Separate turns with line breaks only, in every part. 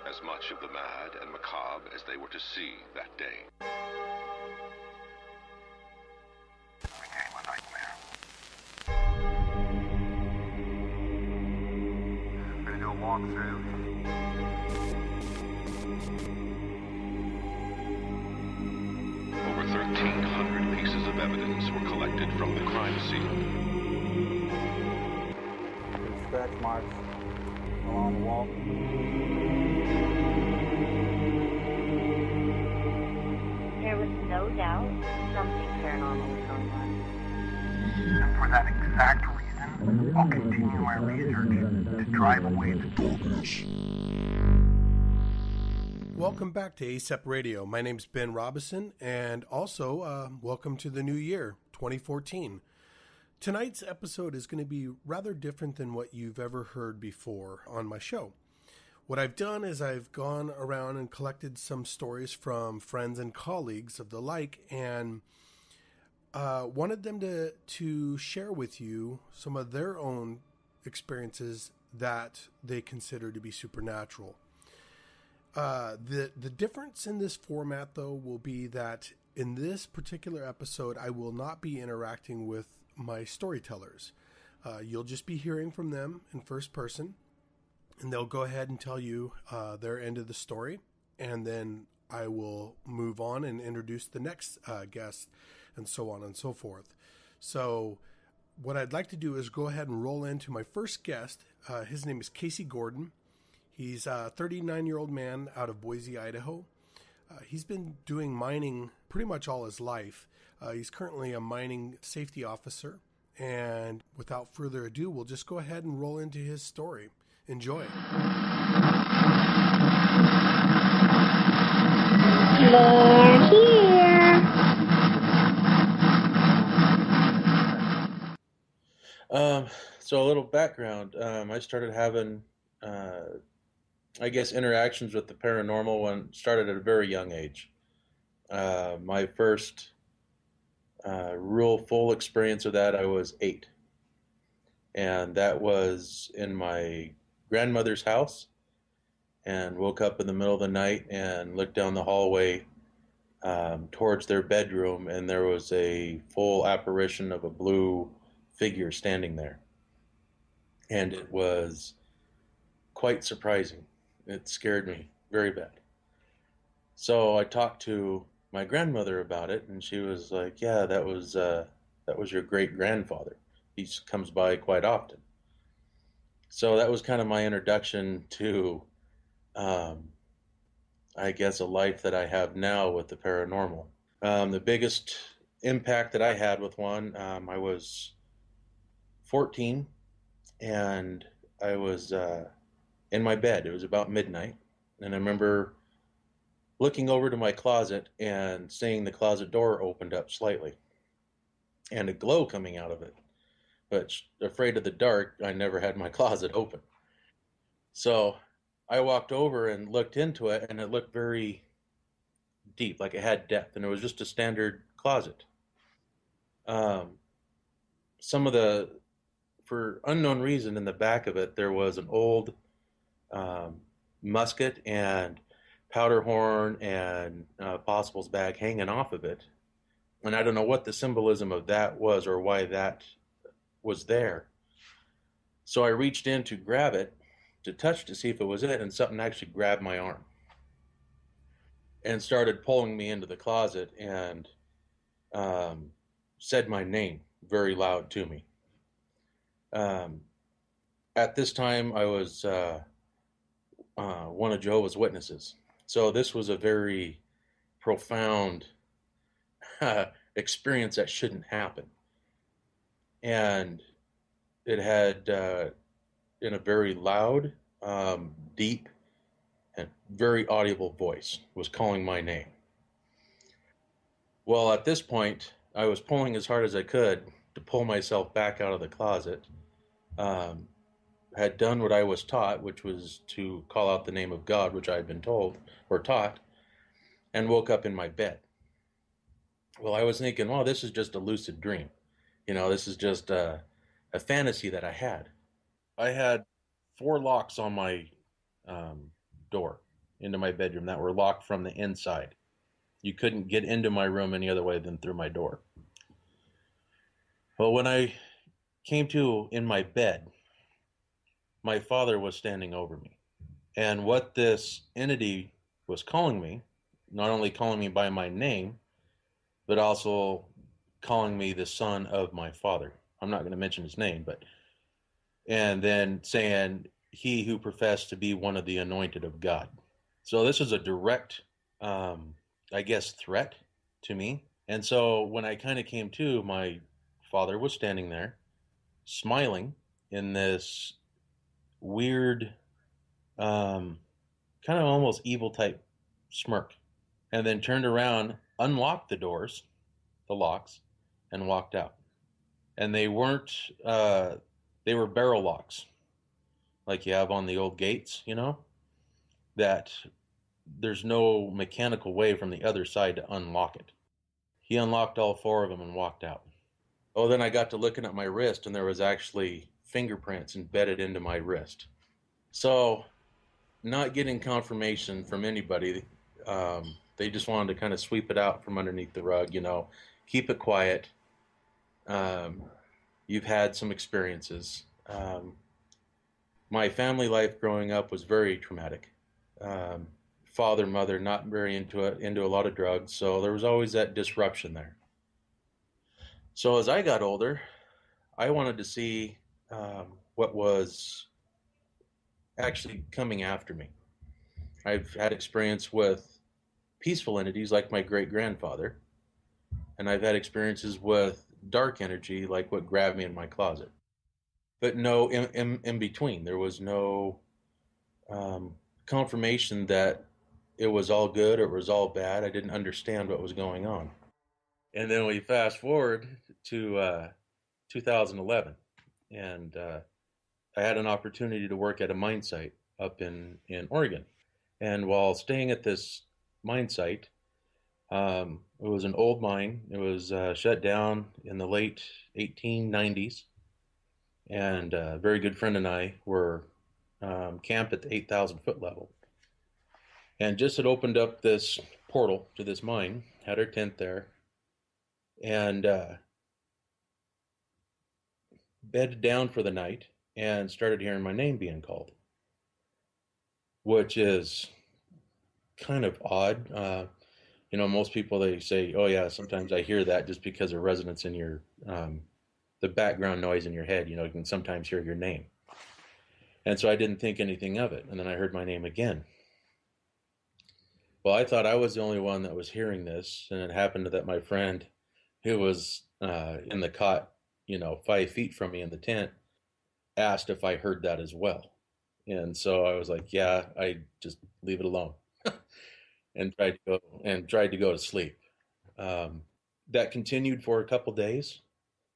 as much of the mad and macabre as they were to see that day.
Became a nightmare. I'm gonna do a walkthrough.
Over 1,300 pieces of evidence were collected from the crime scene.
Scratch marks along the wall.
There was no doubt something paranormal was going on.
And for that exact reason, I'll continue my research to drive away the darkness.
Welcome back to ASAP Radio. My name's Ben Robison, and also welcome to the new year, 2014. Tonight's episode is going to be rather different than what you've ever heard before on my show. What I've done is I've gone around and collected some stories from friends and colleagues of the like, and wanted them to share with you some of their own experiences that they consider to be supernatural. The difference in this format, though, will be that in this particular episode, I will not be interacting with my storytellers. You'll just be hearing from them in first person, and they'll go ahead and tell you their end of the story, and then I will move on and introduce the next guest, and so on and so forth. So what I'd like to do is go ahead and roll into my first guest. His name is Casey Gordon. He's a 39-year-old man out of Boise, Idaho. He's been doing mining pretty much all his life. He's currently a mining safety officer. And without further ado, we'll just go ahead and roll into his story. Enjoy.
They're here.
So a little background. I started having, interactions with the paranormal when started at a very young age. My first real full experience of that, I was 8. And that was in my grandmother's house, and woke up in the middle of the night and looked down the hallway towards their bedroom, and there was a full apparition of a blue figure standing there. And it was quite surprising. It scared me very bad. So I talked to my grandmother about it, and she was like, yeah, that was your great-grandfather. He comes by quite often. So that was kind of my introduction to, a life that I have now with the paranormal. The biggest impact that I had with one, I was 14, and I was in my bed. It was about midnight, and I remember looking over to my closet and seeing the closet door opened up slightly and a glow coming out of it. But afraid of the dark, I never had my closet open. So I walked over and looked into it, and it looked very deep, like it had depth, and it was just a standard closet. For unknown reason, in the back of it, there was an old musket and powder horn and possibles bag hanging off of it. And I don't know what the symbolism of that was or why that was there. So I reached in to grab it, to touch to see if it was it, and something actually grabbed my arm and started pulling me into the closet and said my name very loud to me. At this time, I was one of Jehovah's Witnesses. So this was a very profound experience that shouldn't happen. And it had, in a very loud, deep, and very audible voice, was calling my name. Well, at this point, I was pulling as hard as I could to pull myself back out of the closet. Had done what I was taught, which was to call out the name of God, which I had been told or taught, and woke up in my bed. Well, I was thinking, well, this is just a lucid dream. This is just a fantasy that I had. I had 4 locks on my door. into my bedroom that were locked from the inside. You couldn't get into my room any other way than through my door. Well, when I came to in my bed, my father was standing over me. And what this entity was calling me, not only calling me by my name, but also calling me the son of my father. I'm not going to mention his name, but, and then saying, he who professed to be one of the anointed of God. So this is a direct, I guess, threat to me. And so when I kind of came to, my father was standing there, smiling in this weird, kind of almost evil type smirk, and then turned around, unlocked the doors, the locks, and walked out. And they weren't, they were barrel locks, like you have on the old gates, you know, that there's no mechanical way from the other side to unlock it. He unlocked all four of them and walked out. Oh, then I got to looking at my wrist, and there was actually fingerprints embedded into my wrist. So, not getting confirmation from anybody, they just wanted to kind of sweep it out from underneath the rug, you know, keep it quiet. You've had some experiences. My family life growing up was very traumatic. Father, mother, not very into a lot of drugs, so there was always that disruption there. So as I got older, I wanted to see what was actually coming after me. I've had experience with peaceful entities like my great-grandfather, and I've had experiences with dark energy like what grabbed me in my closet. But no in between. There was no confirmation that it was all good or it was all bad. I didn't understand what was going on. And then we fast forward to 2011, and I had an opportunity to work at a mine site up in Oregon. And while staying at this mine site, it was an old mine. It was shut down in the late 1890s. And a very good friend and I were camped at the 8,000 foot level. And just had opened up this portal to this mine, had our tent there, and bedded down for the night and started hearing my name being called, which is kind of odd. You know, most people, they say, oh yeah, sometimes I hear that just because of resonance in your, the background noise in your head, you know, you can sometimes hear your name. And so I didn't think anything of it. And then I heard my name again. Well, I thought I was the only one that was hearing this. And it happened that my friend who was in the cot, you know, 5 feet from me in the tent, asked if I heard that as well. And so I was like, yeah, I just leave it alone. And tried to go to sleep. That continued for a couple days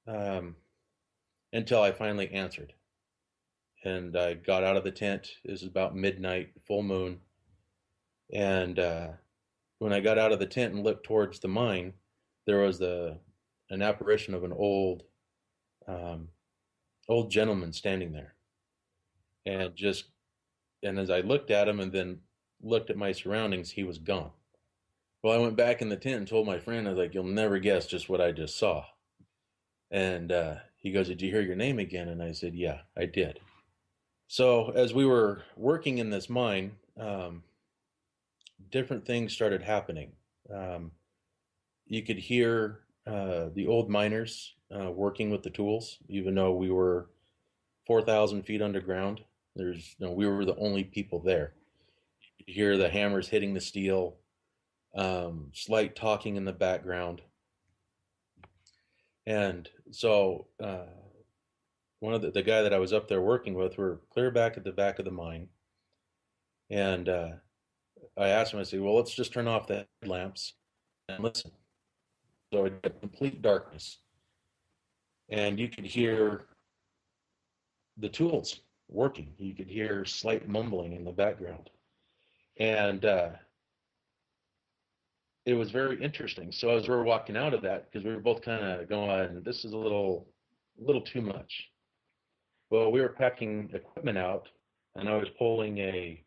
until I finally answered. And I got out of the tent. It was about midnight, full moon. And when I got out of the tent and looked towards the mine, there was an apparition of an old gentleman standing there. And as I looked at him and then looked at my surroundings, he was gone. Well, I went back in the tent and told my friend, I was like, you'll never guess just what I just saw. And he goes, did you hear your name again? And I said, yeah, I did. So as we were working in this mine, different things started happening. You could hear the old miners working with the tools, even though we were 4,000 feet underground. We were the only people there. You could hear the hammers hitting the steel, slight talking in the background. And so one of the guy that I was up there working with, we're clear back at the back of the mine. And I asked him, I said, well, let's just turn off the headlamps and listen. So it had complete darkness. And you could hear the tools working. You could hear slight mumbling in the background. And it was very interesting. So as we were walking out of that, because we were both kind of going, this is a little too much. Well, we were packing equipment out, and I was pulling a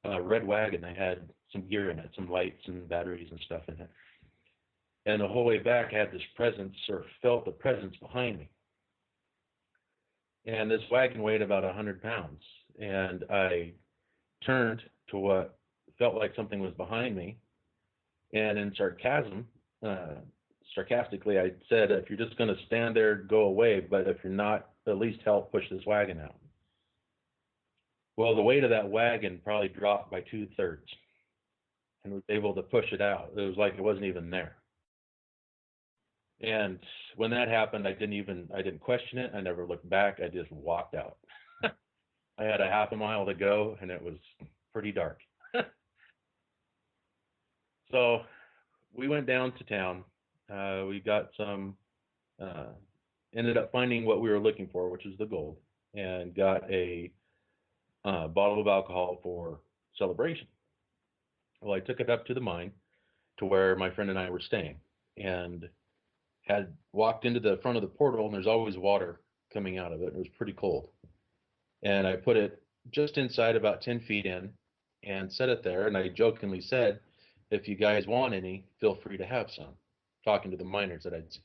red wagon that had some gear in it, some lights and batteries and stuff in it. And the whole way back, I had this presence, or felt the presence behind me. And this wagon weighed about 100 pounds. And I turned to what felt like something was behind me. And in sarcastically, I said, if you're just going to stand there, go away. But if you're not, at least help push this wagon out. Well, the weight of that wagon probably dropped by 2/3 and was able to push it out. It was like it wasn't even there. And when that happened, I didn't question it. I never looked back. I just walked out. I had a half a mile to go, and it was pretty dark. So we went down to town. We got ended up finding what we were looking for, which is the gold, and got a bottle of alcohol for celebration. Well, I took it up to the mine to where my friend and I were staying, and had walked into the front of the portal, and there's always water coming out of it. It was pretty cold. And I put it just inside, about 10 feet in, and set it there. And I jokingly said, if you guys want any, feel free to have some, talking to the miners that I'd seen.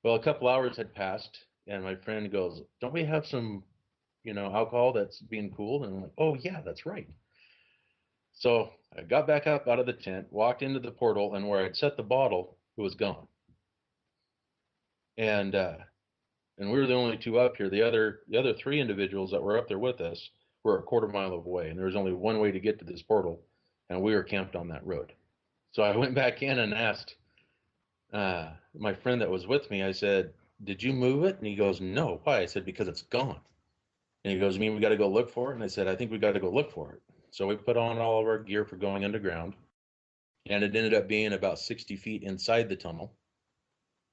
Well, a couple hours had passed, and my friend goes, don't we have some, alcohol that's being cooled? And I'm like, oh, yeah, that's right. So I got back up out of the tent, walked into the portal, and where I'd set the bottle, it was gone. And we were the only two up here. The other 3 individuals that were up there with us were a quarter mile away, and there was only one way to get to this portal, and we were camped on that road. So I went back in and asked my friend that was with me, I said, did you move it? And he goes, no. Why? I said, because it's gone. And he goes, you mean we got to go look for it? And I said, I think we got to go look for it. So we put on all of our gear for going underground, and it ended up being about 60 feet inside the tunnel.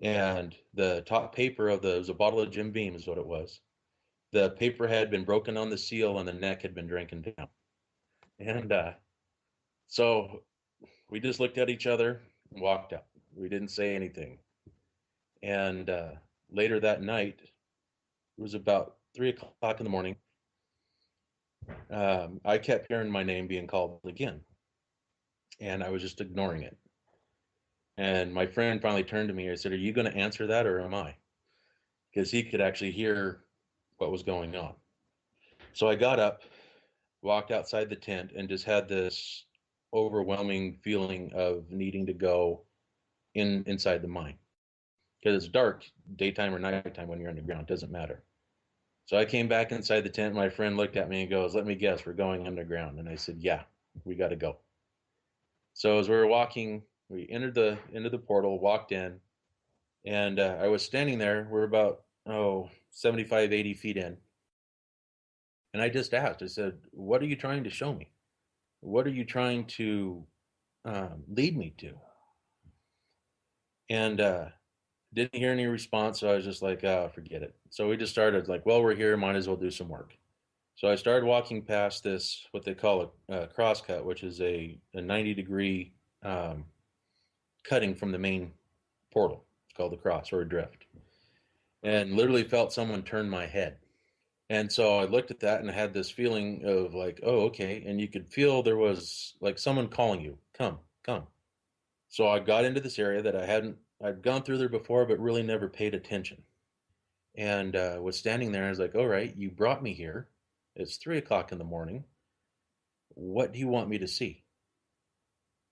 And the top paper it was a bottle of Jim Beam is what it was. The paper had been broken on the seal, and the neck had been drinking down. And so we just looked at each other and walked out. We didn't say anything. And later that night, it was about 3 o'clock in the morning, I kept hearing my name being called again, and I was just ignoring it. And my friend finally turned to me. I said, are you going to answer that, or am I? Because he could actually hear what was going on. So I got up, walked outside the tent, and just had this overwhelming feeling of needing to go inside the mine. Because it's dark, daytime or nighttime when you're underground, it doesn't matter. So I came back inside the tent. My friend looked at me and goes, let me guess, we're going underground. And I said, yeah, we got to go. So as we were walking, we entered into the portal, walked in, and I was standing there. We're about 75, 80 feet in. And I just asked, I said, what are you trying to show me? What are you trying to lead me to? And didn't hear any response, so I was just like, forget it. So we just started like, well, we're here, might as well do some work. So I started walking past this, what they call a crosscut, which is a 90-degree cutting from the main portal. It's called the cross, or a drift. And literally felt someone turn my head. And so I looked at that and I had this feeling of like, oh, okay. And you could feel there was like someone calling you, come, come. So I got into this area that I'd gone through there before, but really never paid attention. And was standing there. I was like, all right, you brought me here. It's 3 o'clock in the morning. What do you want me to see?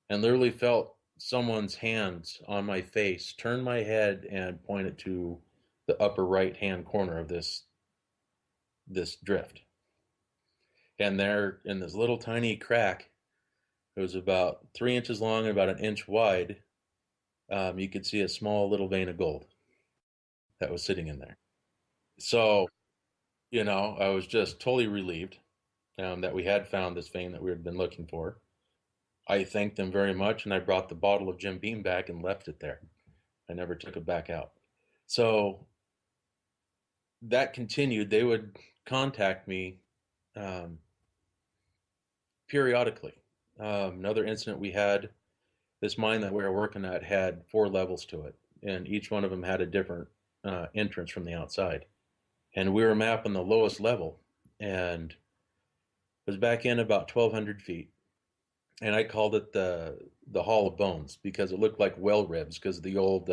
And literally felt someone's hands on my face, turn my head and point it to the upper right-hand corner of this drift. And there in this little tiny crack, it was about 3 inches long and about 1 inch wide, you could see a small little vein of gold that was sitting in there. So, I was just totally relieved that we had found this vein that we had been looking for. I thanked them very much, and I brought the bottle of Jim Beam back and left it there. I never took it back out. So that continued. They would contact me periodically. Another incident we had, this mine that we were working at had 4 levels to it, and each one of them had a different entrance from the outside. And we were mapping the lowest level, and was back in about 1,200 feet, and I called it the Hall of Bones because it looked like well ribs because the old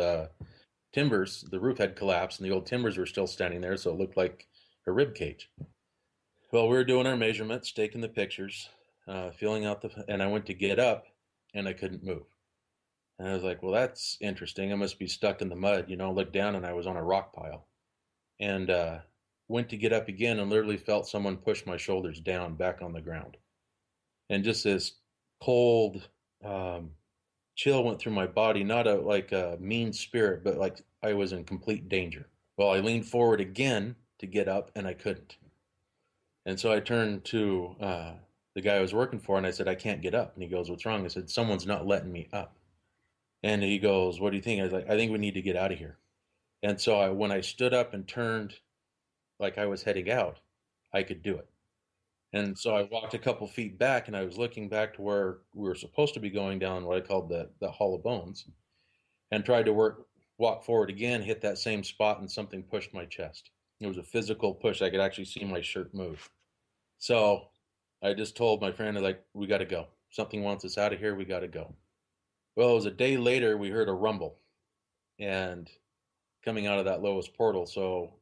timbers, the roof had collapsed, and the old timbers were still standing there, so it looked like a rib cage. Well, we were doing our measurements, taking the pictures, feeling out and I went to get up, and I couldn't move. And I was like, well, that's interesting. I must be stuck in the mud, looked down, and I was on a rock pile. And went to get up again and literally felt someone push my shoulders down back on the ground. And just this cold chill went through my body, not like a mean spirit, but like I was in complete danger. Well, I leaned forward again to get up, and I couldn't. And so I turned to the guy I was working for, and I said, I can't get up. And he goes, what's wrong? I said, someone's not letting me up. And he goes, what do you think? I was like, I think we need to get out of here. And so when I stood up and turned like I was heading out, I could do it. And so I walked a couple feet back, and I was looking back to where we were supposed to be going down what I called the Hall of Bones, and tried to walk forward again, hit that same spot, and something pushed my chest. It was a physical push. I could actually see my shirt move. So I just told my friend, like, we got to go. Something wants us out of here. We got to go. Well, it was a day later, we heard a rumble and coming out of that lowest portal. So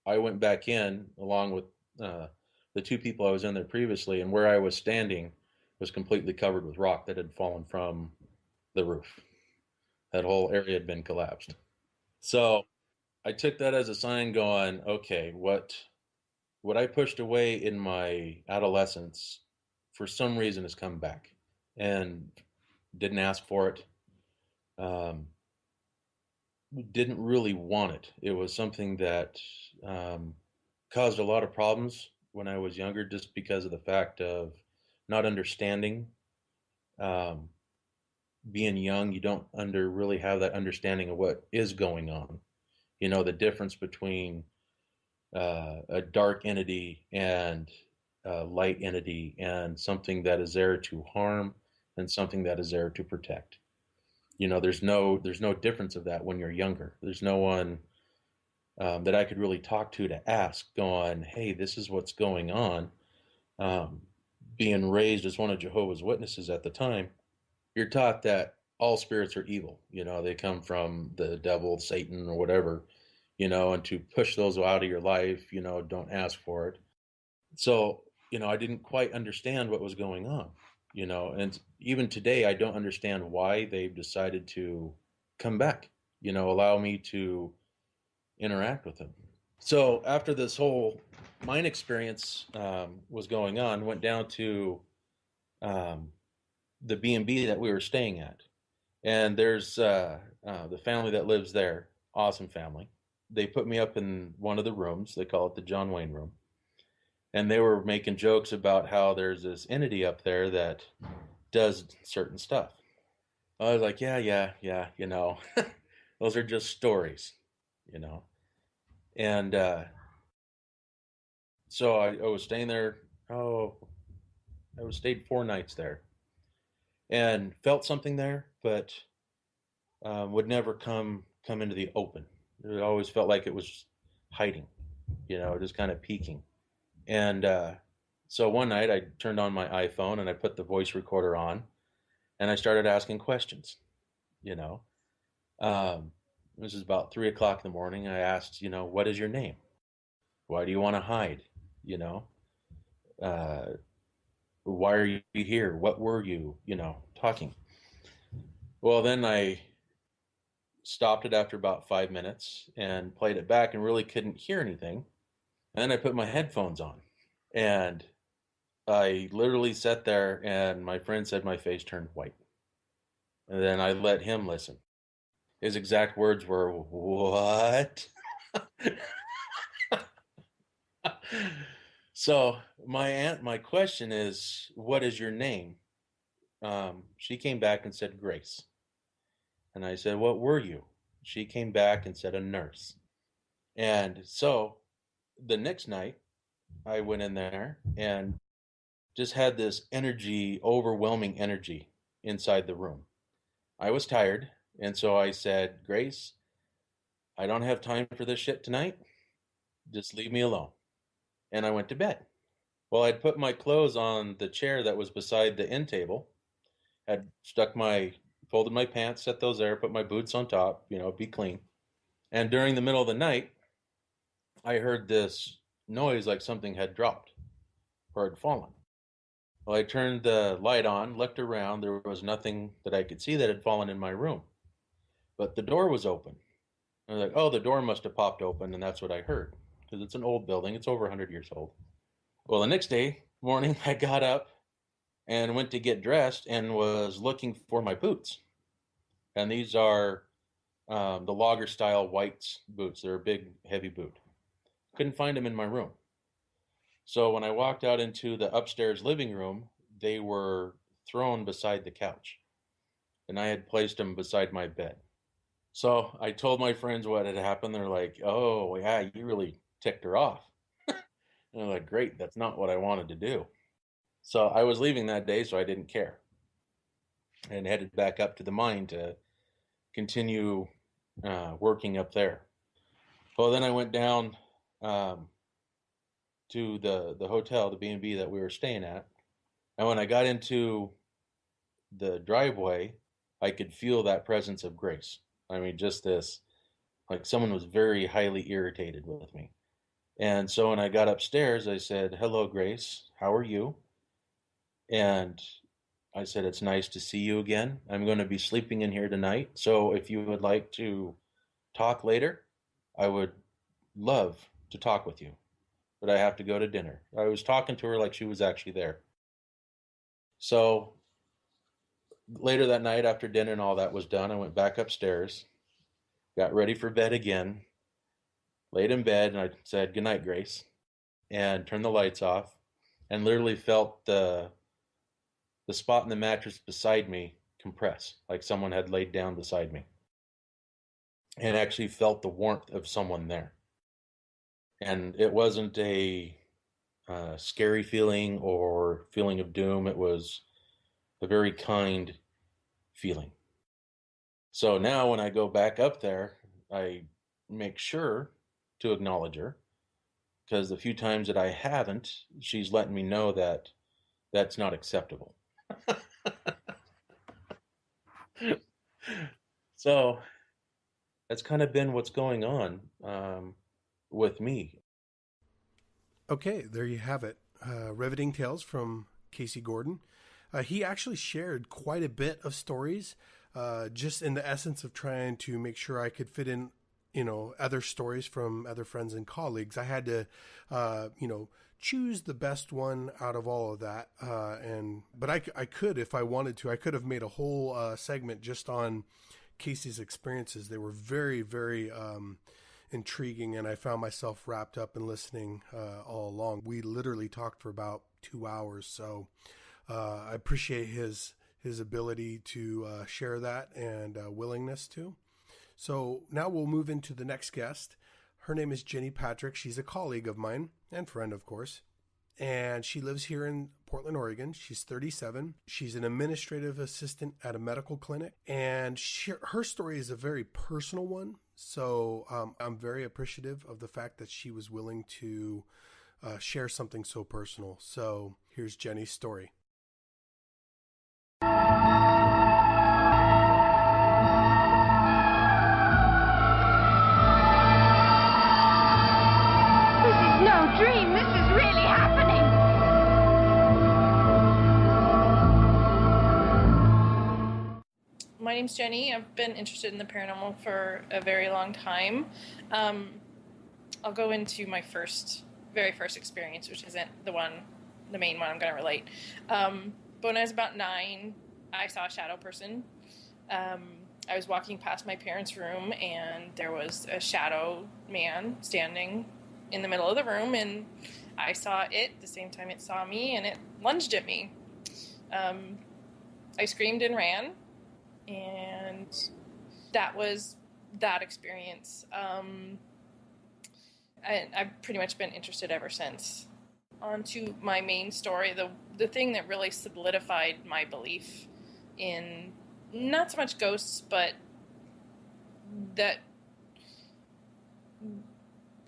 I went back in along with the two people I was in there previously, and where I was standing was completely covered with rock that had fallen from the roof. That whole area had been collapsed. So I took that as a sign going, okay, what I pushed away in my adolescence for some reason has come back, and didn't ask for it. Didn't really want it. It was something that caused a lot of problems when I was younger, just because of the fact of not understanding. Being young, you don't really have that understanding of what is going on. The difference between a dark entity and a light entity, and something that is there to harm and something that is there to protect. There's no difference of that when you're younger. There's no one that I could really talk to ask, going, hey, this is what's going on. Being raised as one of Jehovah's Witnesses at the time, you're taught that all spirits are evil. They come from the devil, Satan, or whatever, and to push those out of your life, don't ask for it. So, I didn't quite understand what was going on, and even today, I don't understand why they've decided to come back, allow me to interact with them. So after this whole mine experience was going on, went down to the B&B that we were staying at. And there's the family that lives there, awesome family. They put me up in one of the rooms. They call it the John Wayne room. And they were making jokes about how there's this entity up there that does certain stuff. I was like, yeah, those are just stories, And so I was staying there. I stayed 4 nights there, and felt something there, but would never come into the open. It always felt like it was hiding, just kind of peeking. And so one night I turned on my iPhone and I put the voice recorder on, and I started asking questions. This is about 3:00 in the morning. I asked, what is your name? Why do you want to hide? Why are you here? What were you, talking? Well, then I stopped it after about 5 minutes and played it back and really couldn't hear anything. And then I put my headphones on, and I literally sat there, and my friend said my face turned white. And then I let him listen. His exact words were, "What?" So my question is, what is your name? She came back and said, Grace. And I said, what were you? She came back and said, a nurse. And so the next night I went in there and just had this energy, overwhelming energy inside the room. I was tired. And so I said, Grace, I don't have time for this shit tonight. Just leave me alone. And I went to bed. Well, I'd put my clothes on the chair that was beside the end table, had folded my pants, set those there, put my boots on top, be clean. And during the middle of the night, I heard this noise like something had dropped or had fallen. Well, I turned the light on, looked around. There was nothing that I could see that had fallen in my room, but the door was open. I was like, oh, the door must have popped open, and that's what I heard because it's an old building. It's over 100 years old. Well, the next day morning, I got up and went to get dressed and was looking for my boots. And these are the logger style whites boots. They're a big, heavy boot. Couldn't find them in my room. So when I walked out into the upstairs living room, they were thrown beside the couch. And I had placed them beside my bed. So I told my friends what had happened. They're like, oh, yeah, you really ticked her off. And I'm like, great, that's not what I wanted to do. So I was leaving that day, so I didn't care. And headed back up to the mine to continue working up there. Well, then I went down to the hotel, the B&B that we were staying at. And when I got into the driveway, I could feel that presence of Grace. I mean, just this, like someone was very highly irritated with me. And so when I got upstairs, I said, hello, Grace, how are you? And I said, it's nice to see you again. I'm going to be sleeping in here tonight. So if you would like to talk later, I would love to talk with you. But I have to go to dinner. I was talking to her like she was actually there. So later that night after dinner and all that was done, I went back upstairs, got ready for bed again, laid in bed, and I said, good night, Grace, and turned the lights off, and literally felt the spot in the mattress beside me compress, like someone had laid down beside me, and actually felt the warmth of someone there. And it wasn't a scary feeling or feeling of doom. It was a very kind feeling. So now when I go back up there, I make sure to acknowledge her, because the few times that I haven't, she's letting me know that that's not acceptable. So that's kind of been what's going on with me.
Okay, there you have it. Riveting tales from Casey Gordon. He actually shared quite a bit of stories, just in the essence of trying to make sure I could fit in, other stories from other friends and colleagues. I had to, choose the best one out of all of that. But I could, if I wanted to, I could have made a whole segment just on Casey's experiences. They were very, very intriguing, and I found myself wrapped up in listening all along. We literally talked for about 2 hours, so I appreciate his ability to share that and willingness to. So now we'll move into the next guest. Her name is Jenny Patrick. She's a colleague of mine and friend, of course. And she lives here in Portland, Oregon. She's 37. She's an administrative assistant at a medical clinic. And her story is a very personal one. So I'm very appreciative of the fact that she was willing to share something so personal. So here's Jenny's story.
Dream. This is really happening.
My name's Jenny. I've been interested in the paranormal for a very long time. I'll go into my very first experience, which isn't the main one I'm going to relate. But when I was about 9, I saw a shadow person. I was walking past my parents' room, and there was a shadow man standing in the middle of the room, and I saw it the same time it saw me, and it lunged at me. I screamed and ran, and that was that experience. I've pretty much been interested ever since. On to my main story, the thing that really solidified my belief in not so much ghosts, but that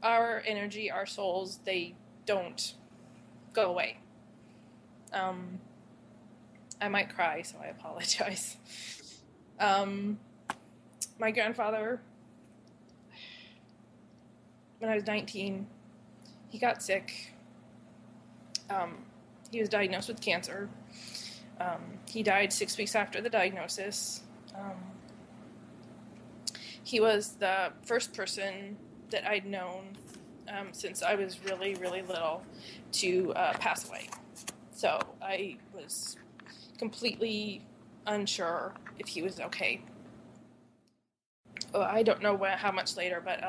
our energy, our souls, they don't go away. I might cry, so I apologize. My grandfather, when I was 19, he got sick. He was diagnosed with cancer. He died 6 weeks after the diagnosis. He was the first person that I'd known since I was really, really little to pass away. So I was completely unsure if he was okay. I don't know how much later, but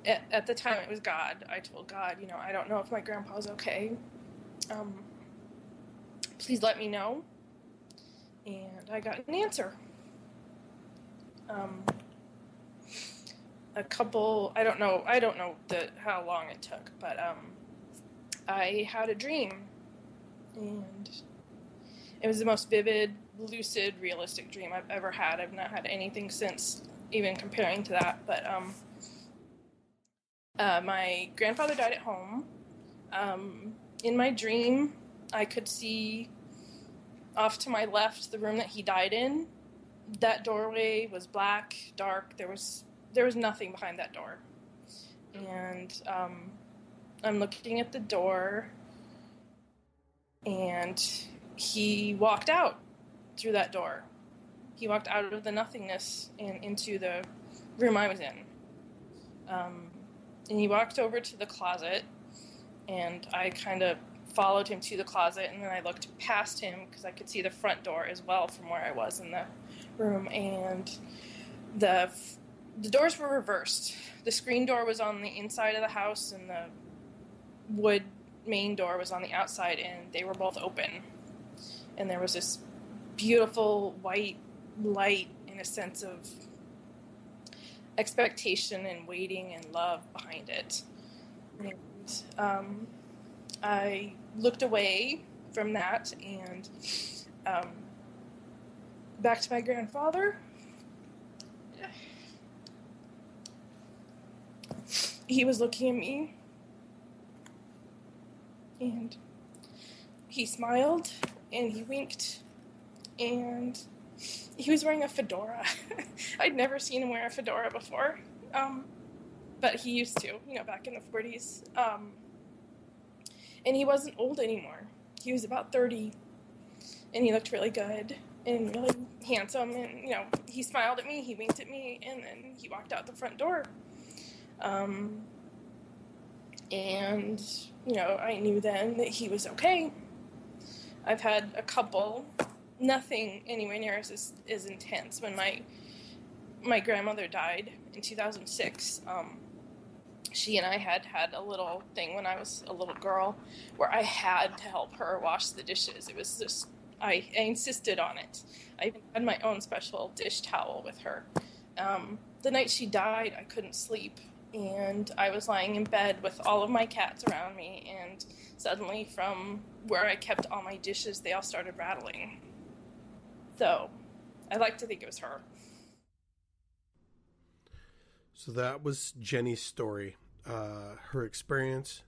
at the time it was God. I told God, I don't know if my grandpa's okay. Please let me know. And I got an answer. I don't know how long it took, but I had a dream, and it was the most vivid, lucid, realistic dream I've ever had. I've not had anything since, even comparing to that, but my grandfather died at home. In my dream, I could see off to my left the room that he died in. That doorway was black, dark. There was nothing behind that door. And I'm looking at the door, and he walked out through that door. He walked out of the nothingness and into the room I was in. And he walked over to the closet, and I kind of followed him to the closet, and then I looked past him because I could see the front door as well from where I was in the room, and the doors were reversed. The screen door was on the inside of the house, and the wood main door was on the outside, and they were both open. And there was this beautiful white light and a sense of expectation and waiting and love behind it. And I looked away from that and back to my grandfather. He was looking at me, and he smiled, and he winked, and he was wearing a fedora. I'd never seen him wear a fedora before, but he used to, back in the 40s. And he wasn't old anymore. He was about 30, and he looked really good and really handsome, and, he smiled at me, he winked at me, and then he walked out the front door. And, I knew then that he was okay. I've had a couple, nothing anywhere near as intense. When my grandmother died in 2006, she and I had a little thing when I was a little girl where I had to help her wash the dishes. It was just, I insisted on it. I even had my own special dish towel with her. The night she died, I couldn't sleep. And I was lying in bed with all of my cats around me, and suddenly from where I kept all my dishes, they all started rattling. So I like to think it was her.
So that was Jenny's story. Her experience,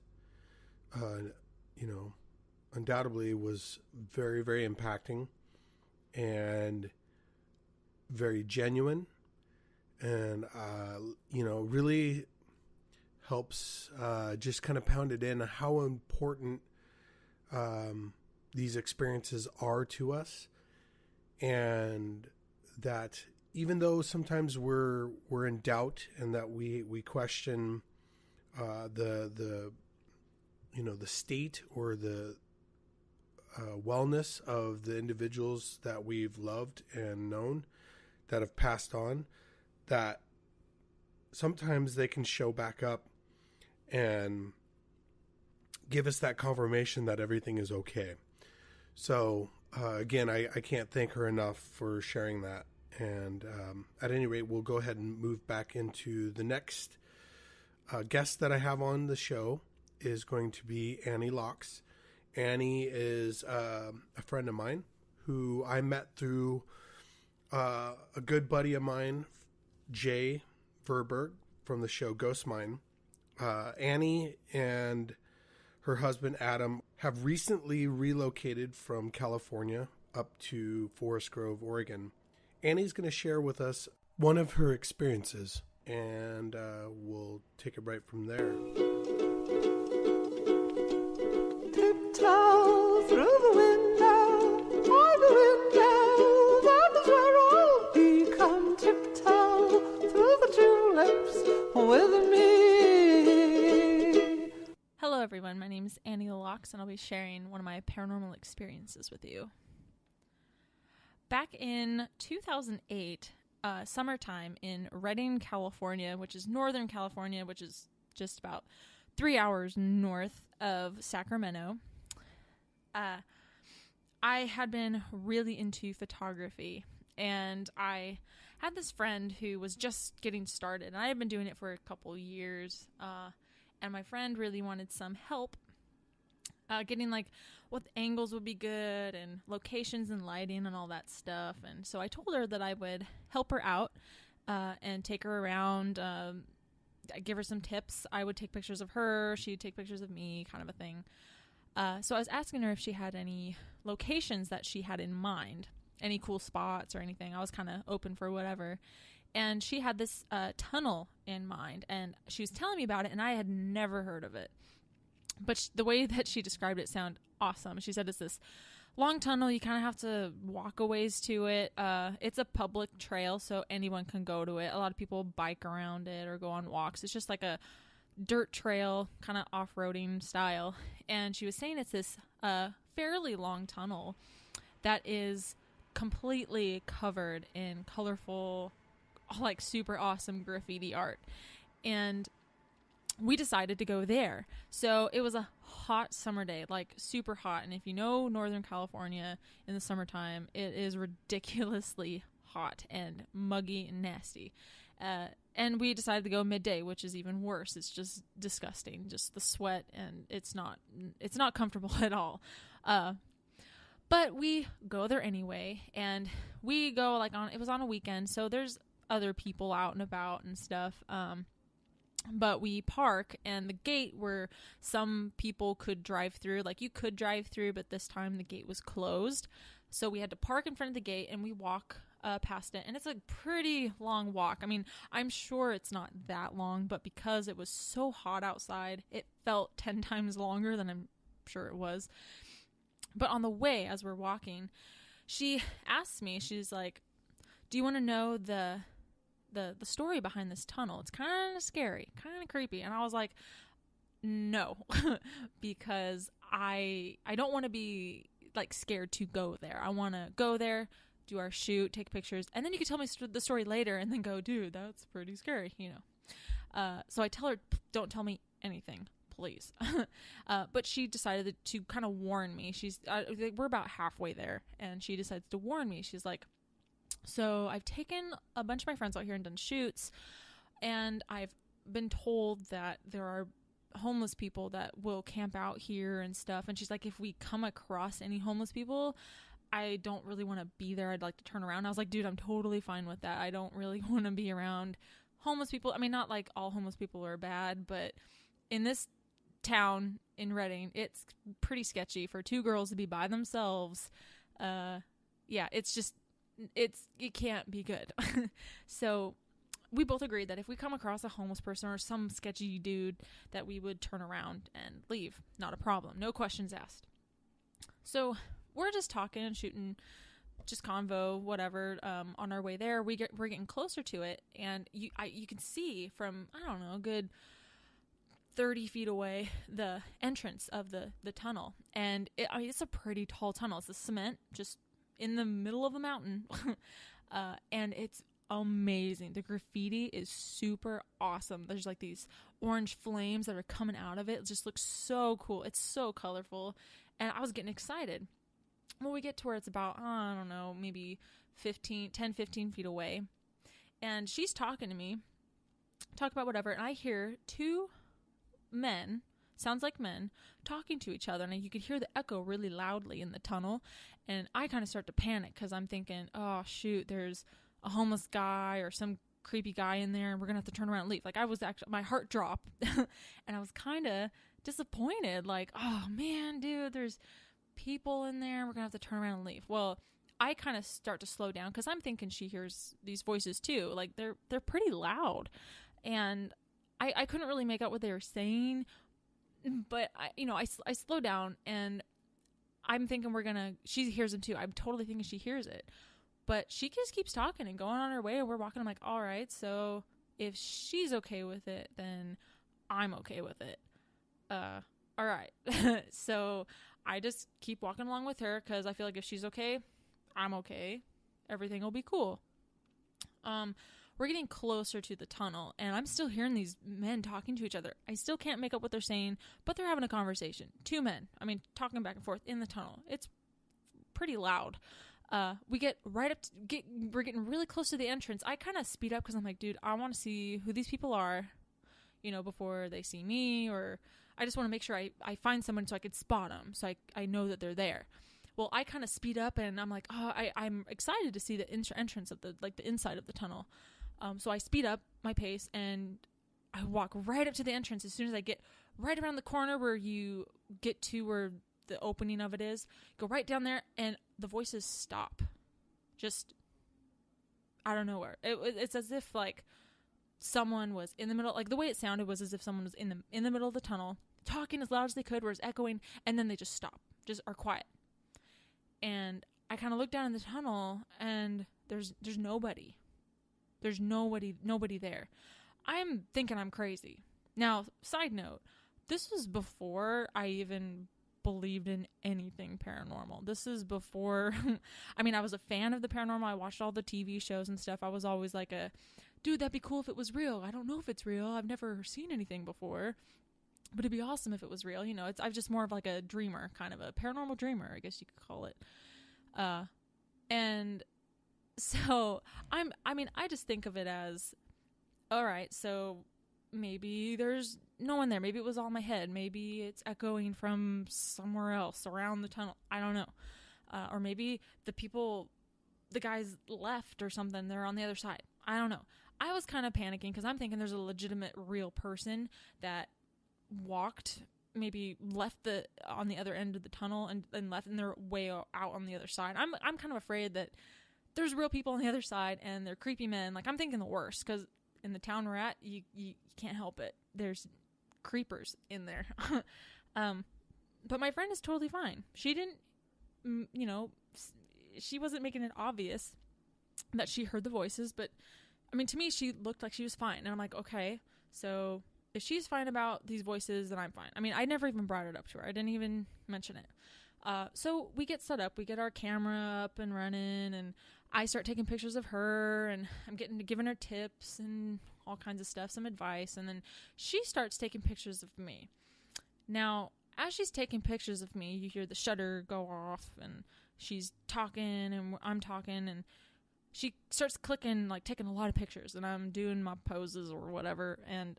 undoubtedly was very, very impacting and very genuine, and, really helps just kind of pound it in how important these experiences are to us, and that even though sometimes we're in doubt and that we question the state or the wellness of the individuals that we've loved and known that have passed on, that sometimes they can show back up and give us that confirmation that everything is okay. So again, I can't thank her enough for sharing that. And at any rate, we'll go ahead and move back into the next guest that I have on the show is going to be Annie Locks. Annie is a friend of mine who I met through a good buddy of mine, Jay Verberg, from the show Ghost Mine. Annie and her husband Adam have recently relocated from California up to Forest Grove, Oregon. Annie's going to share with us one of her experiences, and we'll take it right from there.
Tiptoe through the window, by the window, that is where I'll be. Come tiptoe through the tulips with me.
Hello everyone, my name is Annie Locks, and I'll be sharing one of my paranormal experiences with you. Back in 2008, summertime in Redding, California, which is Northern California, which is just about 3 hours north of Sacramento, I had been really into photography, and I had this friend who was just getting started, and I had been doing it for a couple years, and my friend really wanted some help getting like what angles would be good and locations and lighting and all that stuff. And so I told her that I would help her out and take her around, give her some tips. I would take pictures of her, she'd take pictures of me, kind of a thing. So I was asking her if she had any locations that she had in mind, any cool spots or anything. I was kind of open for whatever. And she had this tunnel in mind, and she was telling me about it, and I had never heard of it. But the way that she described it sounded awesome. She said it's this long tunnel. You kind of have to walk a ways to it. It's a public trail, so anyone can go to it. A lot of people bike around it or go on walks. It's just like a dirt trail, kind of off-roading style. And she was saying it's this fairly long tunnel that is completely covered in colorful, like super awesome graffiti art. And we decided to go there. So it was a hot summer day, like super hot. And if you know Northern California in the summertime, it is ridiculously hot and muggy and nasty. And we decided to go midday, which is even worse. It's just disgusting, just the sweat, and it's not comfortable at all. But we go there anyway, and we go it was on a weekend, so there's other people out and about and stuff. But we park, and the gate where some people could drive through, like you could drive through, but this time the gate was closed. So we had to park in front of the gate, and we walk past it. And it's a pretty long walk. I mean, I'm sure it's not that long, but because it was so hot outside, it felt 10 times longer than I'm sure it was. But on the way, as we're walking, she asks me, she's like, do you want to know the story behind this tunnel? It's kind of scary, kind of creepy. And I was like, no, because I don't want to be like scared to go there. I want to go there, do our shoot, take pictures, and then you can tell me the story later and then go, dude, that's pretty scary, you know. So I tell her, don't tell me anything, please. But she decided to kind of warn me. We're about halfway there, and she decides to warn me. She's like, so I've taken a bunch of my friends out here and done shoots, and I've been told that there are homeless people that will camp out here and stuff. And she's like, if we come across any homeless people, I don't really want to be there. I'd like to turn around. I was like, dude, I'm totally fine with that. I don't really want to be around homeless people. I mean, not like all homeless people are bad, but in this town in Redding, it's pretty sketchy for two girls to be by themselves. Yeah, it's just, it can't be good. So we both agreed that if we come across a homeless person or some sketchy dude, that we would turn around and leave. Not a problem. No questions asked. So we're just talking and shooting, just convo, whatever. On our way there, we're getting closer to it, and you can see from, I don't know, a good 30 feet away, the entrance of the tunnel. And it's a pretty tall tunnel. It's a cement, just in the middle of the mountain. And it's amazing. The graffiti is super awesome. There's like these orange flames that are coming out of it. It just looks so cool. It's so colorful. And I was getting excited. Well, we get to where it's about, I don't know, maybe 10, 15 feet away. And she's talking to me, talk about whatever. And I hear two men, sounds like men, talking to each other. And you could hear the echo really loudly in the tunnel. And I kind of start to panic because I'm thinking, oh, shoot, there's a homeless guy or some creepy guy in there and we're gonna have to turn around and leave. Like, I was actually, my heart dropped and I was kind of disappointed. Like, oh man, dude, there's people in there. We're gonna have to turn around and leave. Well, I kind of start to slow down because I'm thinking she hears these voices too. Like, they're pretty loud, and I couldn't really make out what they were saying, but I slow down and I'm thinking she hears them too. I'm totally thinking she hears it, but she just keeps talking and going on her way, and we're walking. I'm like, all right, so if she's okay with it, then I'm okay with it. All right. So I just keep walking along with her because I feel like if she's okay, I'm okay. Everything will be cool. We're getting closer to the tunnel, and I'm still hearing these men talking to each other. I still can't make out what they're saying, but they're having a conversation. Two men, talking back and forth in the tunnel. It's pretty loud. We get right up we're getting really close to the entrance. I kind of speed up because I'm like, dude, I want to see who these people are, before they see me, or I just want to make sure I find someone so I could spot them, so I know that they're there. Well, I kind of speed up, and I'm like, oh, I'm excited to see the entrance of the inside of the tunnel. So I speed up my pace, and I walk right up to the entrance. As soon as I get right around the corner where you get to where the opening of it is, go right down there, and the voices stop. Just out of nowhere. It's as if, like, someone was in the middle. Like, the way it sounded was as if someone was in the middle of the tunnel, talking as loud as they could, where it's echoing, and then they just stop, just are quiet. And I kind of look down in the tunnel, and there's nobody. There's nobody there. I'm thinking I'm crazy. Now, side note, this was before I even believed in anything paranormal. This is before, I was a fan of the paranormal. I watched all the TV shows and stuff. I was always like dude, that'd be cool if it was real. I don't know if it's real. I've never seen anything before, but it'd be awesome if it was real. I'm just more of like a dreamer, kind of a paranormal dreamer, I guess you could call it. And so I just think of it as, all right, so maybe there's no one there. Maybe it was all in my head. Maybe it's echoing from somewhere else around the tunnel. I don't know. Or maybe the guys left or something. They're on the other side. I don't know. I was kind of panicking because I'm thinking there's a legitimate real person that walked, maybe left on the other end of the tunnel and left, and they're way out on the other side. I'm kind of afraid that there's real people on the other side and they're creepy men. Like, I'm thinking the worst because in the town we're at, you can't help it. There's creepers in there. But my friend is totally fine. She didn't, she wasn't making it obvious that she heard the voices, but to me, she looked like she was fine. And I'm like, okay, so if she's fine about these voices, then I'm fine. I never even brought it up to her. I didn't even mention it. So we get set up, we get our camera up and running, and I start taking pictures of her, and I'm giving her tips and all kinds of stuff, some advice, and then she starts taking pictures of me. Now, as she's taking pictures of me, you hear the shutter go off, and she's talking, and I'm talking, and she starts clicking, like taking a lot of pictures, and I'm doing my poses or whatever, and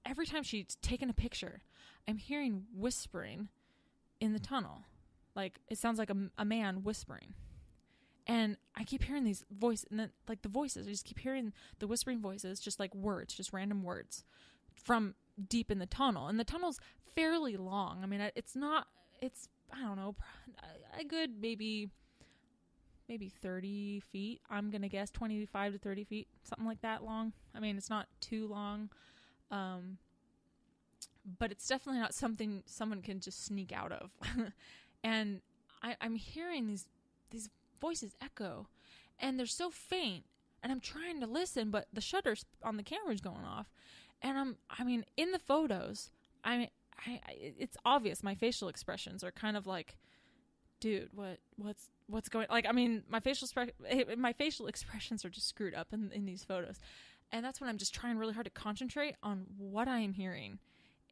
every time she's taking a picture, I'm hearing whispering in the tunnel. Like, it sounds like a man whispering. And I keep hearing these voices, and then, like, the voices, I just keep hearing the whispering voices, just like words, just random words from deep in the tunnel. And the tunnel's fairly long. It's I don't know, a good maybe 30 feet, I'm going to guess, 25 to 30 feet, something like that long. It's not too long. But it's definitely not something someone can just sneak out of. And I'm hearing these voices echo, and they're so faint, and I'm trying to listen, but the shutters on the camera's going off. And in the photos, it's obvious my facial expressions are kind of like, dude, what's going, like, my facial expressions are just screwed up in these photos. And that's when I'm just trying really hard to concentrate on what I am hearing.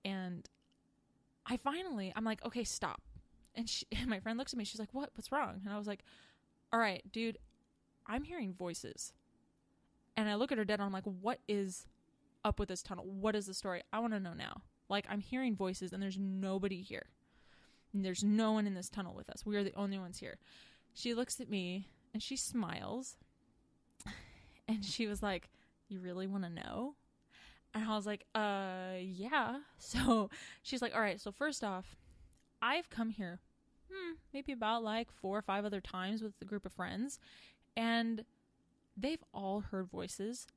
And I'm like, okay, stop. And my friend looks at me. She's like, what's wrong? And I was like, all right, dude, I'm hearing voices. And I look at her dead on. I'm like, what is up with this tunnel? What is the story? I want to know now. Like, I'm hearing voices, and there's nobody here. And there's no one in this tunnel with us. We are the only ones here. She looks at me, and she smiles. And she was like, you really want to know? And I was like, yeah. So she's like, all right, so first off, I've come here maybe about like 4 or 5 other times with a group of friends, and they've all heard voices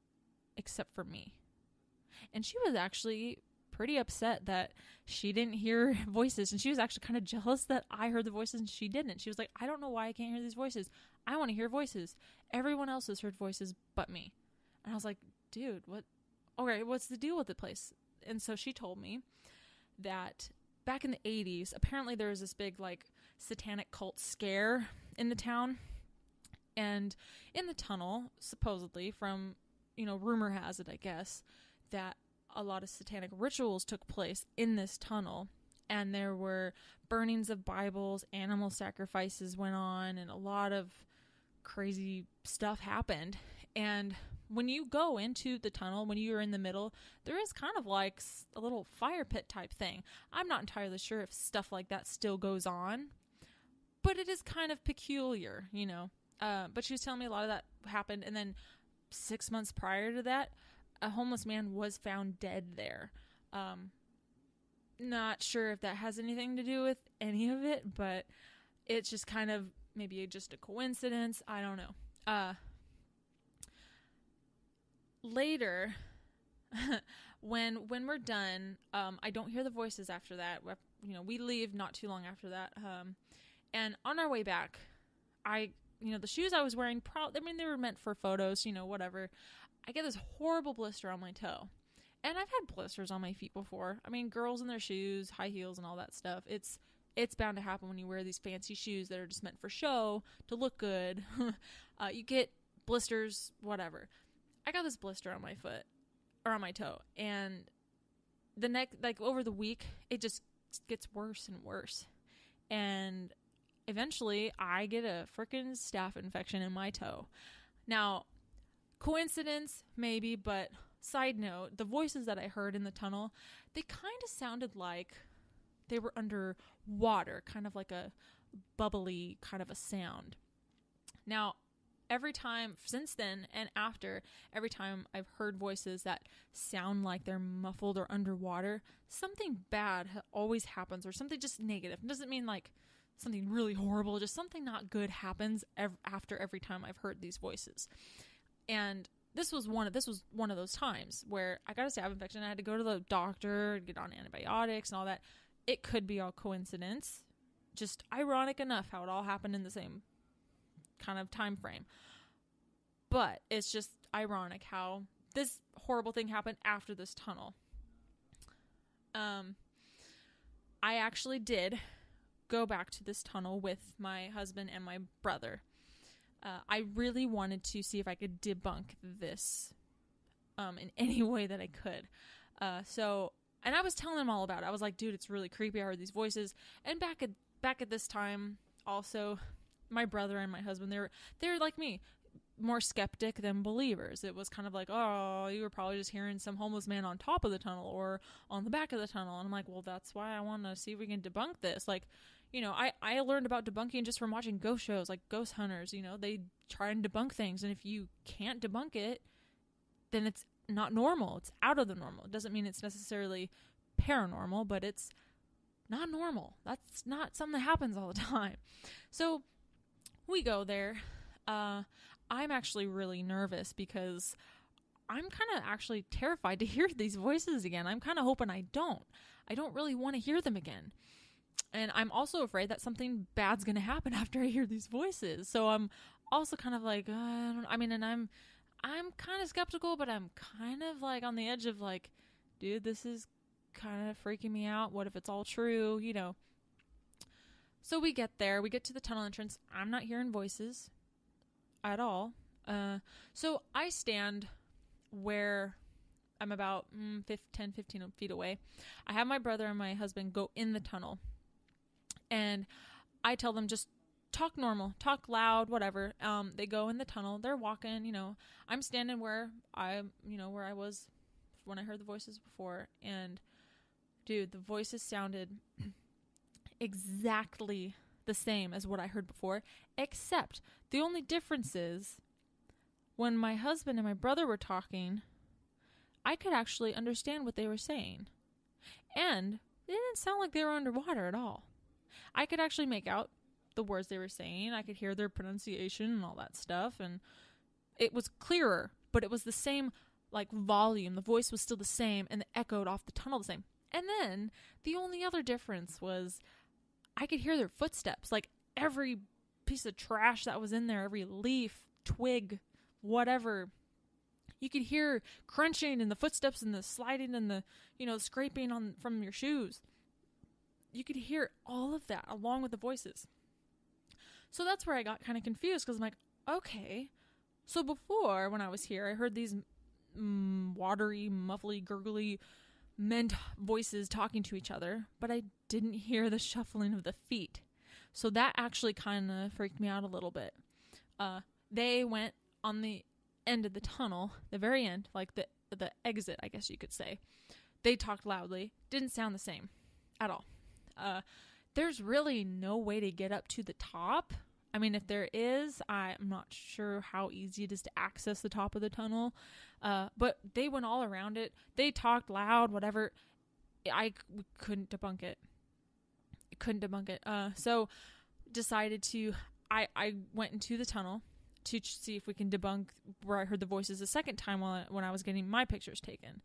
except for me. And she was actually pretty upset that she didn't hear voices, and she was actually kind of jealous that I heard the voices and she didn't. She was like, I don't know why I can't hear these voices. I want to hear voices. Everyone else has heard voices but me. And I was like, dude, what's the deal with the place? And so she told me that back in the 80s, apparently there was this big like satanic cult scare in the town, and in the tunnel, supposedly, from, rumor has it, I guess, that a lot of satanic rituals took place in this tunnel, and there were burnings of Bibles, animal sacrifices went on, and a lot of crazy stuff happened. And when you go into the tunnel, when you're in the middle, there is kind of like a little fire pit type thing. I'm not entirely sure if stuff like that still goes on, but it is kind of peculiar, But she was telling me a lot of that happened, and then 6 months prior to that, a homeless man was found dead there. Not sure if that has anything to do with any of it, but it's just kind of maybe just a coincidence. I don't know. Later, when we're done, I don't hear the voices after that. We leave not too long after that. And on our way back, the shoes I was wearing, they were meant for photos, whatever. I get this horrible blister on my toe. And I've had blisters on my feet before. I mean, girls in their shoes, high heels and all that stuff. It's bound to happen when you wear these fancy shoes that are just meant for show, to look good. You get blisters, whatever. I got this blister on my foot, or on my toe. And over the week, it just gets worse and worse. And eventually, I get a freaking staph infection in my toe. Now, coincidence, maybe, but side note, the voices that I heard in the tunnel, they kind of sounded like they were under water, kind of like a bubbly kind of a sound. Now, every time since then and after, every time I've heard voices that sound like they're muffled or underwater, something bad always happens, or something just negative. It doesn't mean like something really horrible, just something not good happens after every time I've heard these voices. And this was one of those times where I got a staph infection. I had to go to the doctor, get on antibiotics and all that. It could be all coincidence. Just ironic enough how it all happened in the same kind of time frame. But it's just ironic how this horrible thing happened after this tunnel. I actually did go back to this tunnel with my husband and my brother. I really wanted to see if I could debunk this in any way that I could. And I was telling them all about it. I was like, dude, it's really creepy. I heard these voices. And back at this time, also, my brother and my husband, they're like me, more skeptic than believers. It was kind of like, oh, you were probably just hearing some homeless man on top of the tunnel or on the back of the tunnel. And I'm like, well, that's why I want to see if we can debunk this. Like, I learned about debunking just from watching ghost shows, like Ghost Hunters. They try and debunk things, and if you can't debunk it, then it's not normal. It's out of the normal. It doesn't mean it's necessarily paranormal, but it's not normal. That's not something that happens all the time. So we go there. I'm actually really nervous because I'm kind of actually terrified to hear these voices again. I'm kind of hoping I don't really want to hear them again. And I'm also afraid that something bad's going to happen after I hear these voices. So I'm also kind of like, and I'm kind of skeptical, but I'm kind of like on the edge of like, dude, this is kind of freaking me out. What if it's all true? So we get there, we get to the tunnel entrance. I'm not hearing voices at all. So I stand where I'm about 10, 15 feet away. I have my brother and my husband go in the tunnel. And I tell them, just talk normal, talk loud, whatever. They go in the tunnel. They're walking, I'm standing where I was when I heard the voices before. And dude, the voices sounded exactly the same as what I heard before, except the only difference is when my husband and my brother were talking, I could actually understand what they were saying. And it didn't sound like they were underwater at all. I could actually make out the words they were saying. I could hear their pronunciation and all that stuff. And it was clearer, but it was the same, like, volume. The voice was still the same, and it echoed off the tunnel the same. And then the only other difference was I could hear their footsteps. Like, every piece of trash that was in there, every leaf, twig, whatever, you could hear crunching and the footsteps and the sliding and the, scraping on from your shoes. You could hear all of that along with the voices. So that's where I got kind of confused, because I'm like, okay, so before, when I was here, I heard these watery, muffly, gurgly men voices talking to each other, but I didn't hear the shuffling of the feet. So that actually kind of freaked me out a little bit. They went on the end of the tunnel, the very end, like the exit, I guess you could say. They talked loudly. Didn't sound the same at all. There's really no way to get up to the top. I mean, if there is, I'm not sure how easy it is to access the top of the tunnel. But they went all around it. They talked loud, whatever. We couldn't debunk it. So decided to, I went into the tunnel to see if we can debunk where I heard the voices a second time when I was getting my pictures taken.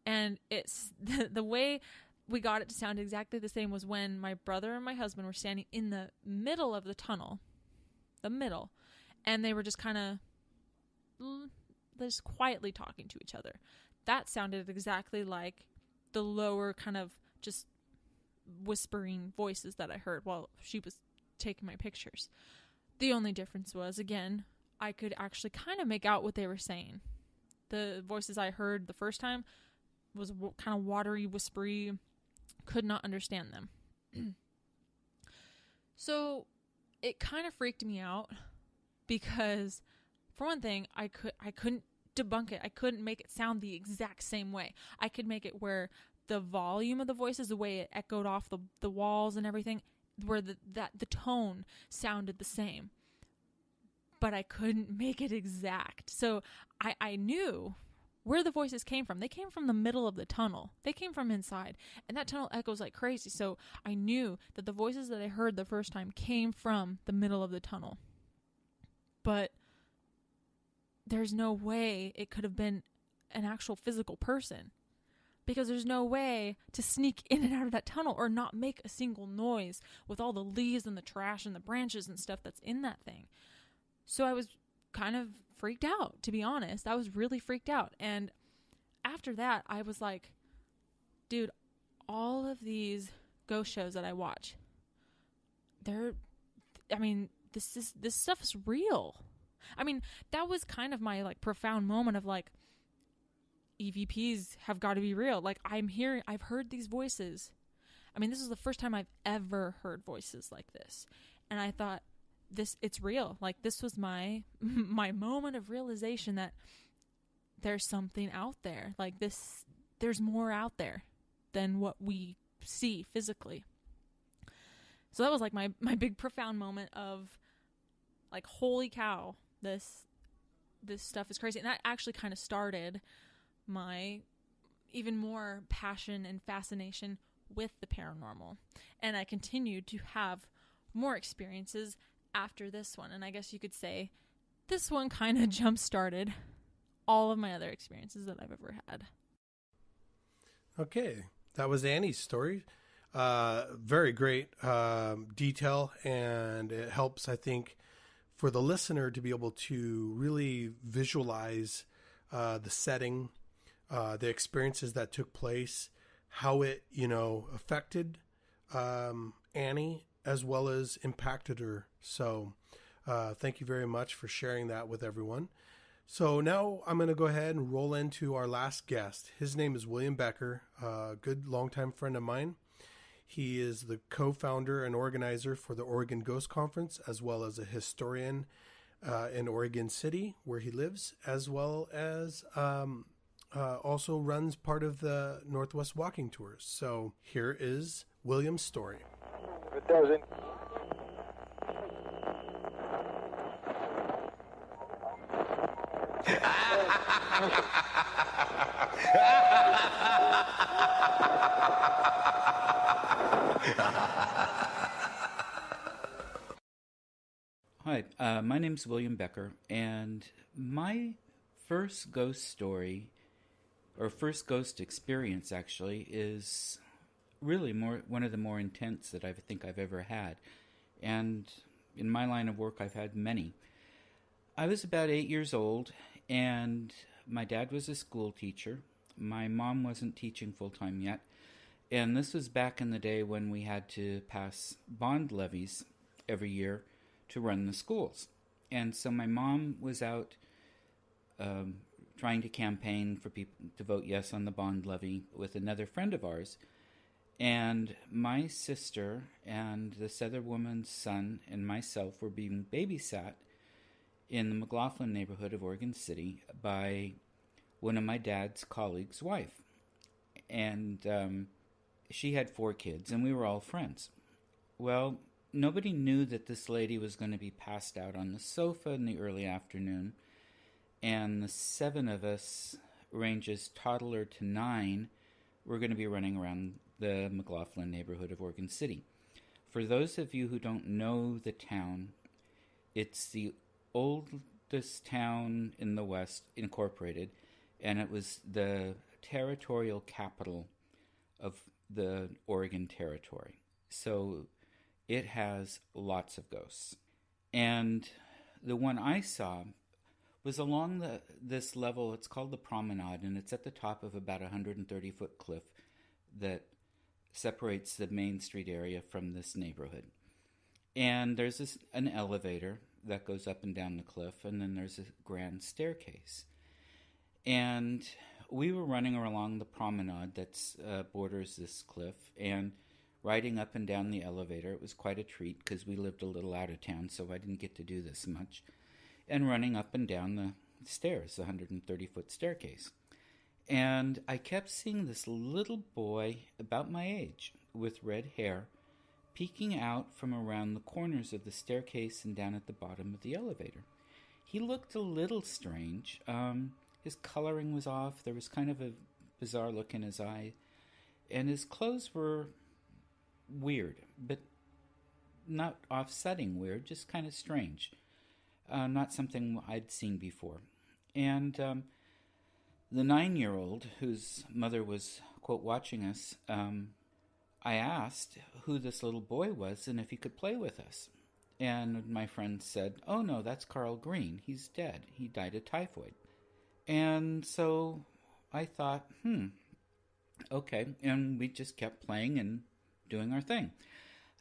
And it's the way we got it to sound exactly the same was when my brother and my husband were standing in the middle of the tunnel, and they were just kind of just quietly talking to each other. That sounded exactly like the lower kind of just whispering voices that I heard while she was taking my pictures. The only difference was, again, I could actually kind of make out what they were saying. The voices I heard the first time was kind of watery, whispery, could not understand them. So it kind of freaked me out because, for one thing, I couldn't debunk it. I couldn't make it sound the exact same way. I could make it where the volume of the voices, the way it echoed off the walls and everything, where the tone sounded the same. But I couldn't make it exact. So I knew where the voices came from. They came from the middle of the tunnel. They came from inside. And that tunnel echoes like crazy. So I knew that the voices that I heard the first time came from the middle of the tunnel. But there's no way it could have been an actual physical person. Because there's no way to sneak in and out of that tunnel or not make a single noise with all the leaves and the trash and the branches and stuff that's in that thing. So I was kind of freaked out, to be honest. I was really freaked out. And after that, I was like, dude, all of these ghost shows that I watch, this stuff is real. I mean, that was kind of my like profound moment of like, EVPs have got to be real. Like, I've heard these voices. I mean, this is the first time I've ever heard voices like this. And I thought, it's real. Like, this was my moment of realization that there's something out there. Like, there's more out there than what we see physically. So that was like my big profound moment of like, holy cow, this stuff is crazy. And that actually kind of started my even more passion and fascination with the paranormal. And I continued to have more experiences after this one. And I guess you could say this one kind of jump-started all of my other experiences that I've ever had.
Okay, that was Annie's story. Very great detail, and it helps, I think, for the listener to be able to really visualize the setting, the experiences that took place, how it, affected Annie as well as impacted her. So thank you very much for sharing that with everyone. So now I'm going to go ahead and roll into our last guest. His name is William Becker, a good longtime friend of mine. He is the co-founder and organizer for the Oregon Ghost Conference, as well as a historian in Oregon City, where he lives, as well as also runs part of the Northwest Walking Tours. So here is William's story.
It doesn't. Hi, my name's William Becker, and my first ghost story, or first ghost experience actually, is really one of the more intense that I think I've ever had. And in my line of work, I've had many. I was about 8 years old, and my dad was a school teacher. My mom wasn't teaching full-time yet, and this was back in the day when we had to pass bond levies every year to run the schools. And so my mom was out trying to campaign for people to vote yes on the bond levy with another friend of ours. And my sister and this other woman's son and myself were being babysat in the McLaughlin neighborhood of Oregon City by one of my dad's colleagues' wife. And she had 4 kids, and we were all friends. Well, nobody knew that this lady was going to be passed out on the sofa in the early afternoon, and the 7 of us, ranges toddler to 9, were going to be running around the McLaughlin neighborhood of Oregon City. For those of you who don't know the town, it's the oldest town in the West incorporated, and it was the territorial capital of the Oregon Territory. So it has lots of ghosts. And the one I saw was along this level. It's called the Promenade, and it's at the top of about a 130-foot cliff that separates the Main Street area from this neighborhood. And there's an elevator that goes up and down the cliff, and then there's a grand staircase. And we were running along the promenade that borders this cliff, and riding up and down the elevator. It was quite a treat because we lived a little out of town, so I didn't get to do this much. And running up and down the stairs, the 130-foot staircase. And I kept seeing this little boy about my age with red hair peeking out from around the corners of the staircase and down at the bottom of the elevator. He looked a little strange. His coloring was off. There was kind of a bizarre look in his eye. And his clothes were weird, but not offsetting weird, just kind of strange. Not something I'd seen before. And the 9-year-old, whose mother was, quote, watching us, I asked who this little boy was and if he could play with us. And my friend said, "Oh no, that's Carl Green. He's dead. He died of typhoid." And so I thought, okay. And we just kept playing and doing our thing.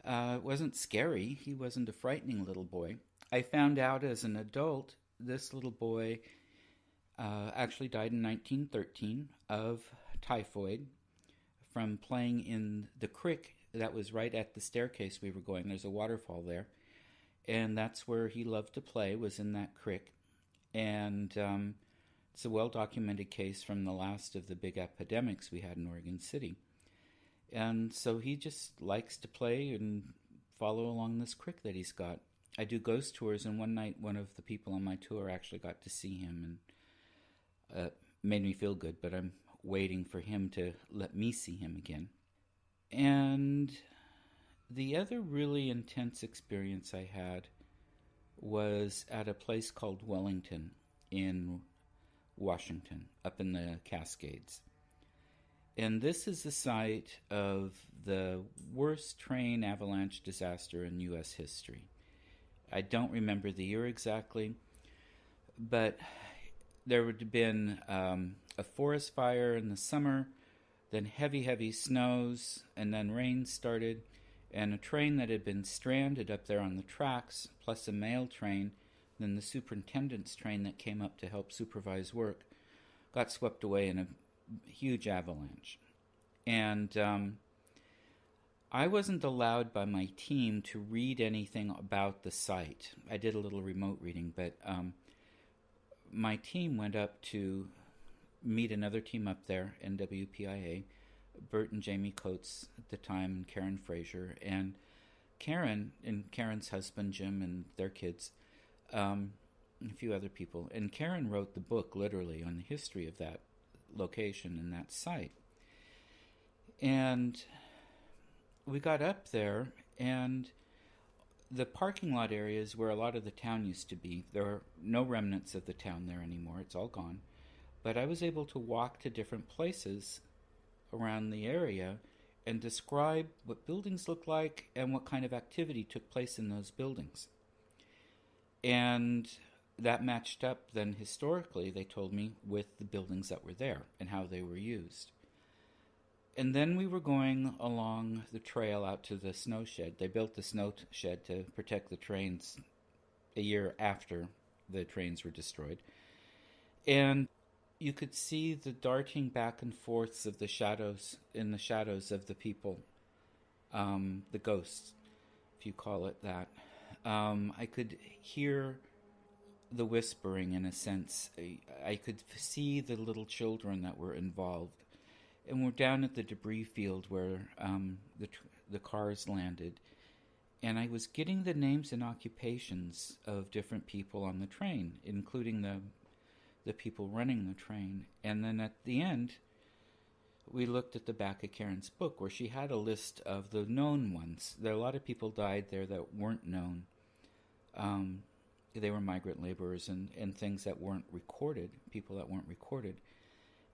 It wasn't scary. He wasn't a frightening little boy. I found out as an adult, this little boy actually died in 1913 of typhoid from playing in the creek that was right at the staircase we were going. There's a waterfall there. And that's where he loved to play, was in that creek. And it's a well-documented case from the last of the big epidemics we had in Oregon City. And so he just likes to play and follow along this creek that he's got. I do ghost tours, and one night one of the people on my tour actually got to see him, and made me feel good, but I'm waiting for him to let me see him again. And the other really intense experience I had was at a place called Wellington in Washington, up in the Cascades. And this is the site of the worst train avalanche disaster in U.S. history. I don't remember the year exactly, but there would have been a forest fire in the summer, then heavy snows, and then rain started, and a train that had been stranded up there on the tracks, plus a mail train, then the superintendent's train that came up to help supervise work, got swept away in a huge avalanche. And I wasn't allowed by my team to read anything about the site. I did a little remote reading, but my team went up to meet another team up there, NWPIA, Bert and Jamie Coates at the time, and Karen Fraser, and Karen and Karen's husband, Jim, and their kids a few other people. And Karen wrote the book, literally, on the history of that location and that site. And we got up there, and the parking lot area is where a lot of the town used to be. There are no remnants of the town there anymore. It's all gone. But I was able to walk to different places around the area and describe what buildings look like and what kind of activity took place in those buildings. And that matched up then historically, they told me, with the buildings that were there and how they were used. And then we were going along the trail out to the snow shed. They built the snow shed to protect the trains a year after the trains were destroyed. And you could see the darting back and forths of the shadows, in the shadows of the people, the ghosts, if you call it that. I could hear the whispering, in a sense. I could see the little children that were involved. And we're down at the debris field where the cars landed. And I was getting the names and occupations of different people on the train, including the people running the train. And then at the end, we looked at the back of Karen's book where she had a list of the known ones. There are a lot of people died there that weren't known. They were migrant laborers and things that weren't recorded, people that weren't recorded.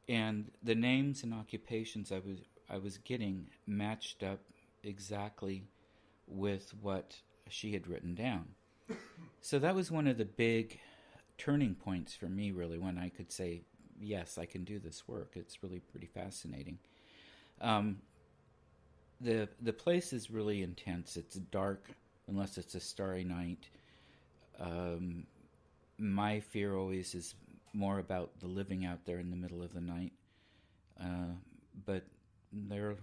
And the names and occupations I was getting matched up exactly with what she had written down. So that was one of the big turning points for me, really, when I could say, yes, I can do this work. It's really pretty fascinating. The place is really intense. It's dark unless it's a starry night. My fear always is more about the living out there in the middle of the night. But there are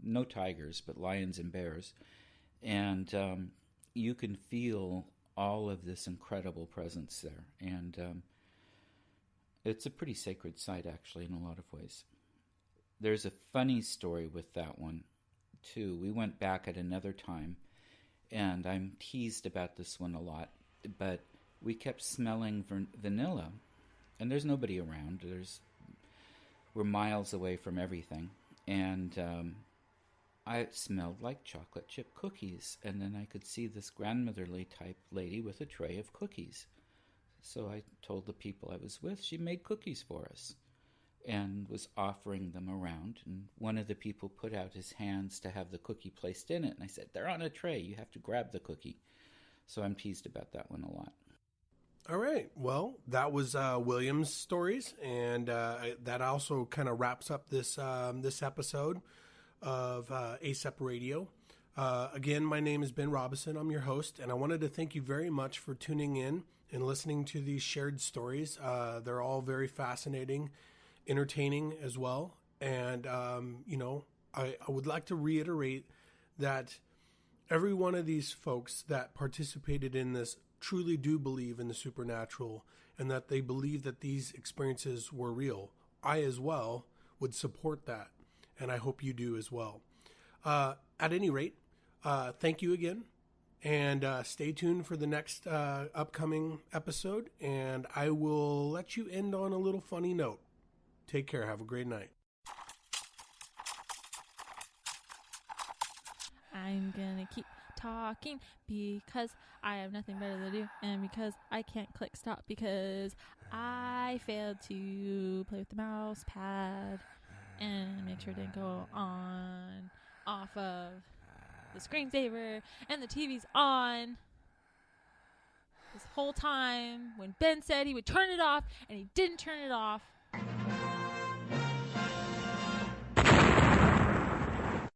no tigers, but lions and bears. And you can feel all of this incredible presence there. And it's a pretty sacred site, actually, in a lot of ways. There's a funny story with that one, too. We went back at another time, and I'm teased about this one a lot, but we kept smelling vanilla, and there's nobody around. We're miles away from everything, and I smelled like chocolate chip cookies, and then I could see this grandmotherly type lady with a tray of cookies. So I told the people I was with, she made cookies for us and was offering them around. And one of the people put out his hands to have the cookie placed in it. And I said, they're on a tray. You have to grab the cookie. So I'm teased about that one a lot.
All right. Well, that was William's stories. And that also kind of wraps up this episode of ASAP Radio. Again, my name is Ben Robinson. I'm your host. And I wanted to thank you very much for tuning in and listening to these shared stories. They're all very fascinating, entertaining as well. And, I would like to reiterate that every one of these folks that participated in this truly do believe in the supernatural and that they believe that these experiences were real. I as well would support that, and I hope you do as well. At any rate, thank you again. And stay tuned for the next upcoming episode. And I will let you end on a little funny note. Take care. Have a great night.
I'm going to keep talking because I have nothing better to do. And because I can't click stop because I failed to play with the mouse pad and make sure it didn't go on off of the screensaver, and the TV's on this whole time when Ben said he would turn it off, and he didn't turn it off.